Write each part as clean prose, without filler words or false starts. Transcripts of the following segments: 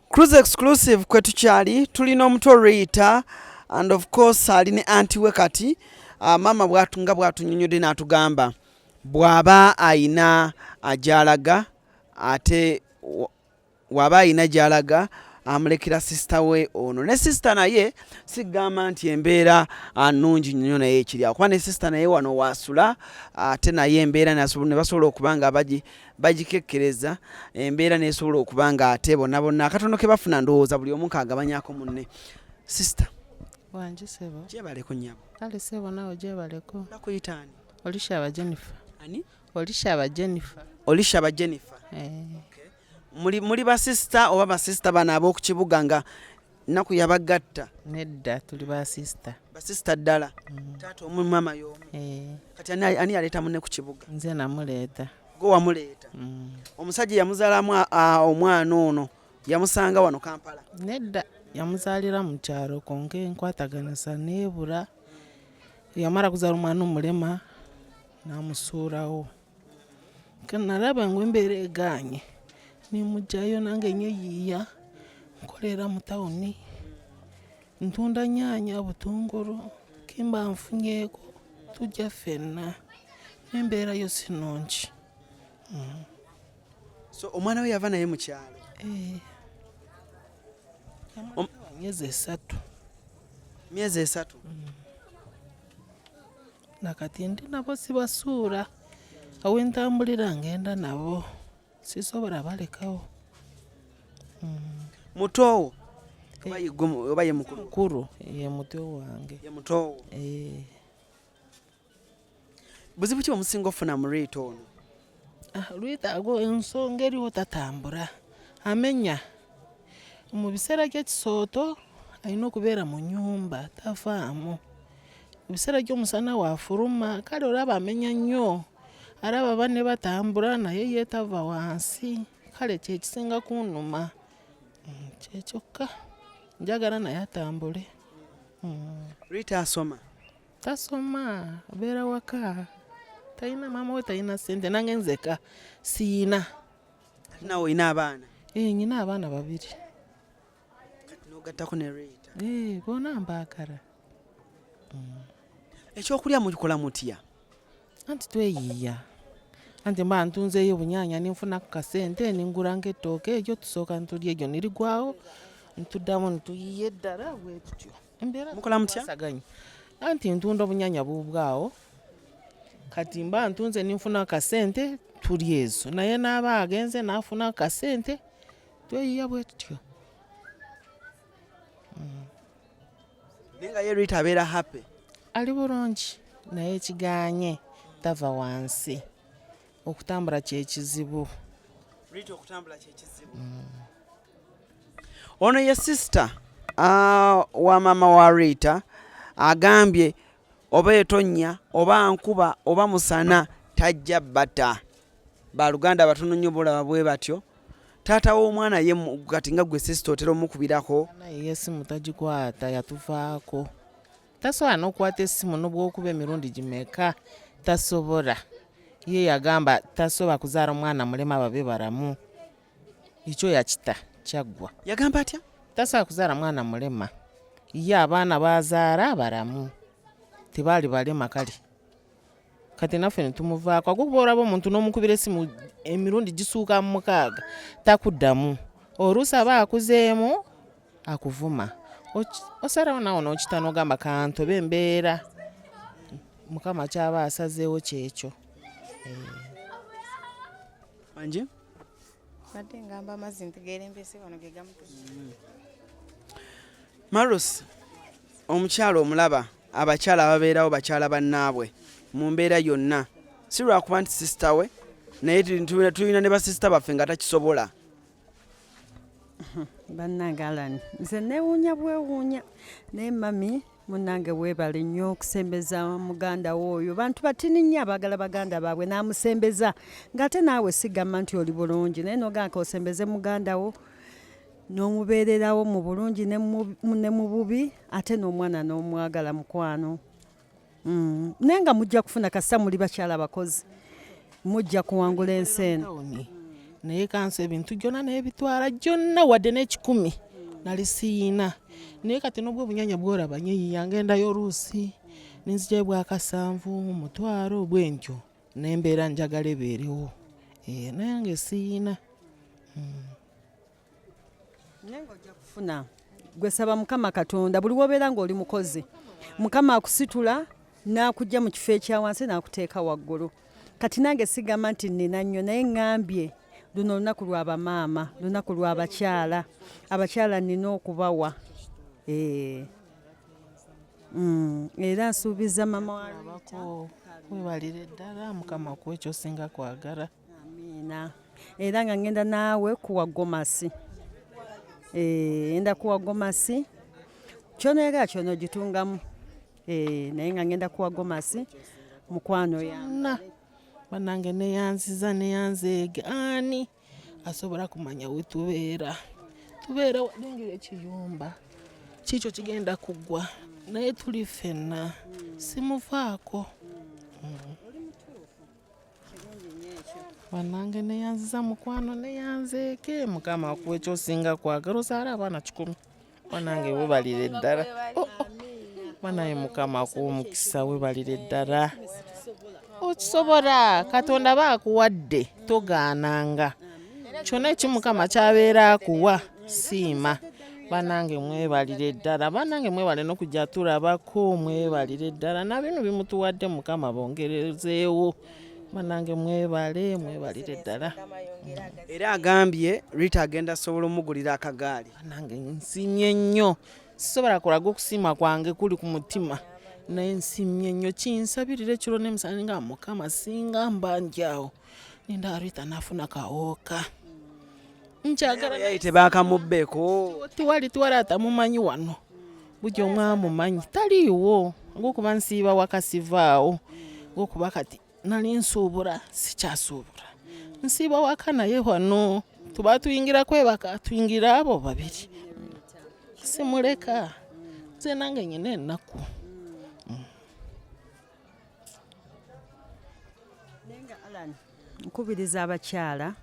Cruise exclusive kwetu kyali tulina omuto Rita and of course aline anti we kati mama bwatunga bwatunyonyode natugamba bwaba aina ajalaga ate waba aina jalaga amulekera sister we ono ne sister naye sigamba nti embeera annungi nnyo naye ekiri akuba ne sister naye wano wasula ate naye embeera ne basobola okubanga bagikekkereza embeera nesobola okubanga ate bonna akatono ke bafuna ndowooza buli omu kagabanyako munne sister wanje sebo gyebaleko nnyabo kale sebo nawe gyebaleko nakuyitaani olishaba Jennifer ani olishaba Jennifer olishaba Jennifer muli basista oba basista bano ab'okukibuga nga naku yabagatta nedda tuli basista ddala taata omu mama y'omu kati ani yaleeta munne ku kibuga nze namuleeta gwe wamuleeta omusajja yamuzaalamu omwana ono yamusanga wano Kampala nedda yamuzaalira mu kyalo konke enkwataganisa neebula yamala kuzaala omwana Mulema namusuulawo kanalaba ngu embeera egaanye nimujjayo nange nnyo yiiya nkolera mu tawuni ntunda nyaanya butungulu kimba nfunyeeko tujja ffenna embeera yo sinungi so omwana we yava naye mu kyalo myezi esatu nakati ndi nabo sibasuula awentambulira ngenda nabo sisobola balekawo mutowo oba ye mukuru ye muto wange ye mutowo buzibu ki omusinga ofuna mu Rita ono Rita ago ensonga eriwo tatambula amenya mu biseera by'ekisooto alina okubeera mu nnyumba tafaamu ebiseera by'omusana wafuluma kale olaba amenya nnyo araba banne batambula naye yeetava wansi kale kyekisinga kunnuma kyekyokka njagala naye atambule Rita asoma tasoma abeera waka talina maama we talina ssente nange nzeka siina nawe olina abaana nyina abaana babiri kati n'ogattako ne Rita boona mbaagala ekyokulya mukikola mutya anti tweyiiya anti mba ntunzeeyo bunyaanya ninfunaku kasente ninguranga ettooke egyo tusooka ntulya egyo nirigwawo ntuddamu ntuyiiya eddala bwe tutyo embeera mukola mutya anti ntunda obunyaanya bubwawo kati mba ntunze ninfuna kasente tulya ezo naye naaba agenze naafuna kasente tweyiiya bwe tutyo nenga ye Rita abeera happy ali bulungi naye ekiganye tava wansi okutambula kyekizibu Rita okutambula kyekizibu ono ye sister wa mama wa Rita agambye oba etonnya oba nkuba oba musana tajja bata baluganda batono nnyo bulaba bwe batyo taata w'omwana ye kati nga gwe sister otera omukubirako naye esimu tagikwata yatuvaako tasobola n'okukwata essimu n'obwokuba emirundi gimeka tasobola ye yagamba tasobola kuzaala omwana mulema babe balamu ekyo yakita kyaggwa yagamba atya tasobola kuzaala mwana mulema ye abaana bazaala balamu tebaali balema kale kati naffe netumuvaako akukuba olaba omuntu n'omukubira essimu emirundi gisuuka mu 6 takuddamu oluusi aba akuzeemu akuvuma osalawo nawo n'okita n'ogamba kantobe embeera mukama kyaba asazeewo kyekyo anje badde ngamba amazzi ntegeera embeese wano ge gamutusa Marus omukyalo omulaba abakyala ababeerawo bakyala bannaabwe mu mbeera yonna si lwakuba nti sister we naye tulina ne basista baffe nga takisobola bannange Alani nze neewuunya bwewuunya naye mami munnange weebale nnyo okusembeza muganda wo oyo bantu batini nnyo abaagala baganda baabwe n'amusembeza ng'ate naawe sigamba nti oli bulungi naye n'ogamba osembeze muganda wo n'omubeererawo mu bulungi ne mu bubi ate n'omwana n'omwagala mukwano naye nga mujja kufuna kasita muli bakyala bakozi mujja kuwangula ensi eno naye kansa ebintu gyonna n'ebitwala gyonna wadde n'ekikumi nali siina naye kati n'obwo obunyanya bw'olaba nyeyiya ngendayo oluusi nenzigyayo bwakasanvu mutwalo bwentyo nembeera njagala ebeerewo naye nga siina naye ng'ojja kufuna gwe saba mukama katonda buli wobeera ng'oli mukozi mukama akusitula n'akujja mu kifo ekya wansi n'akuteeka waggulu kati nange sigamba nti nnina nnyo naye ŋŋambye luno olunaku lwa bamaama lunaku lwa abakyala nnina okubawa era nsuubiza mama wabako webalire ddala mukama okuwa ekyosinga kwagala amiina era nga ngenda naawe kuwa gomasi enda kuwa gomasi kyonoyagala kyono gitungamu naye nga ngenda kuwa gomasi mukwano yange banange neyanziza neyanzeege ani asobola kumanya we tubeera wadengera ekiyumba kikyo kigenda kuggwa naye tuli ffenna simuvaako banange neyanziza mukwano neyanzeeke mukama akuwa ekyosinga kwagala ozaala abaana 10 banange webalire ddala banaye mukama akuwa omukisa webalire ddala okisobola katonda baakuwadde togaananga kyonna ekimukama kyabeera akuwa siima banange mwebalire ddala banange mwebale n'okujja tulabako mwebalire ddala nabino bimutuwadde mukama bongerezeewo banange mwebalire ddala era agambye Rita agenda asobola omugulira akagaali banange nsimye nnyo sisobola kulaga okusiima kwange kuli ku mutima naye nsimye nnyo kinsabirira ekiro n'emisana nga mukama singa mbanjawo ninda Rita nafuna kawooka nkyagala yayite bakamubbeeko tiwali atamumanyi wano bujja omwamumanyi taliiwo ng'okuba nsiiba wakasivaawo ng'okuba kati nali nsuubula sikyasuubula nsiiba waka naye wano tuba tuyingira kwebaka tuyingira abo babiri simuleka nze nange nyina ennaku nenga Alan nkubiriza abakyala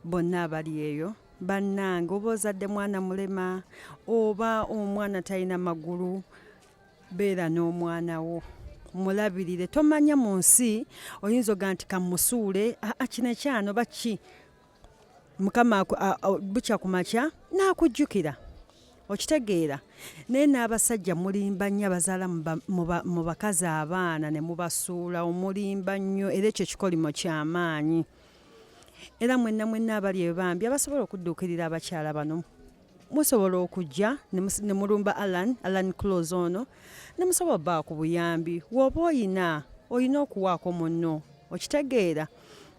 bonna abali eyo bannange oba ozadde mwana mulema oba omwana talina magulu beera n'omwana wo mulabirire tomanya mu nsi oyinza oga nti kamusuule kino ekyano baki mukama bukya ku makya n'akujjukira okitegeera naye n'abasajja mulimba nnyo abazaala mu bakazi abaana ne mubasuula omulimba nnyo era ekyo kikolimo ky'amaanyi era mwenna abali ebambi abasobola okudduukirira abakyala bano musobola okujja ne mulumba Alan Close ono ne musobola bba ku buyambi woba olina okuwaako munno okitegeera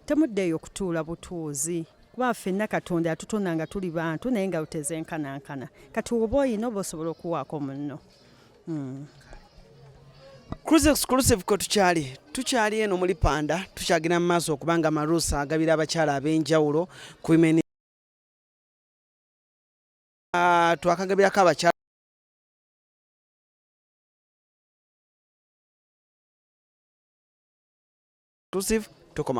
temuddeeyo kutuula butuuzi kuba ffenna katonda yatutonda nga tuli bantu naye nga lutezenkanankana kati woba olina oba osobola okuwaako munno Cruise exclusive ko tukyali eno muli Panda tukyagira mu maaso okubanga amaruusa agabira abakyala ab'enjawulo ku imeni twakagabirako abakyala exclusive tukoma